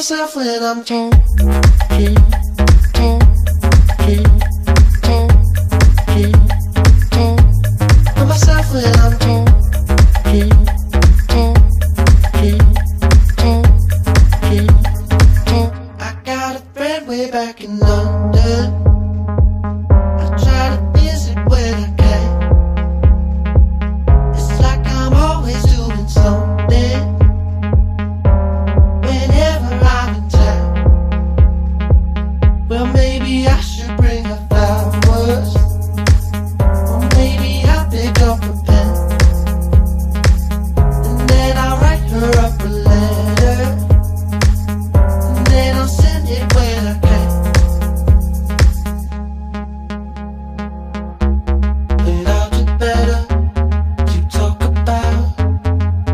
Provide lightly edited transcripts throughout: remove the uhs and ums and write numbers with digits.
myself when I'm talking. Put myself when I'm talking. I got a friend way back in London. I try to visit when I can. It's like I'm always doing something whenever I'm in town. Well, maybe I should bring her flowers, or maybe I'll pick up a pen, and then I'll write her up a letter, and then I'll send it when I can. And I'll do better to talk about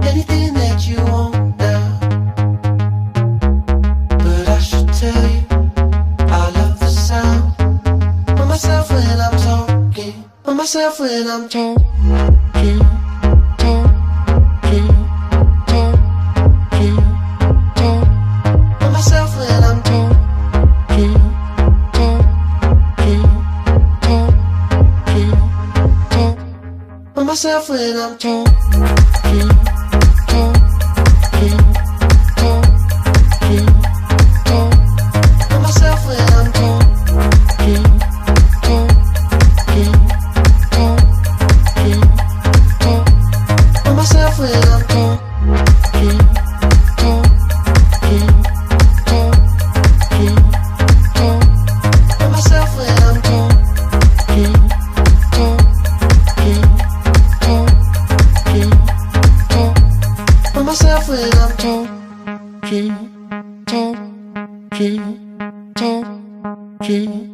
anything that you want now. But I should tell you, I love the sound of myself when I'm talking, of myself when I'm talking. Of myself when I'm talking. Of myself when I'm talking. Of myself when I'm talking. Of myself when I'm talking. Of myself when I'm talking. Of myself when I'm talking.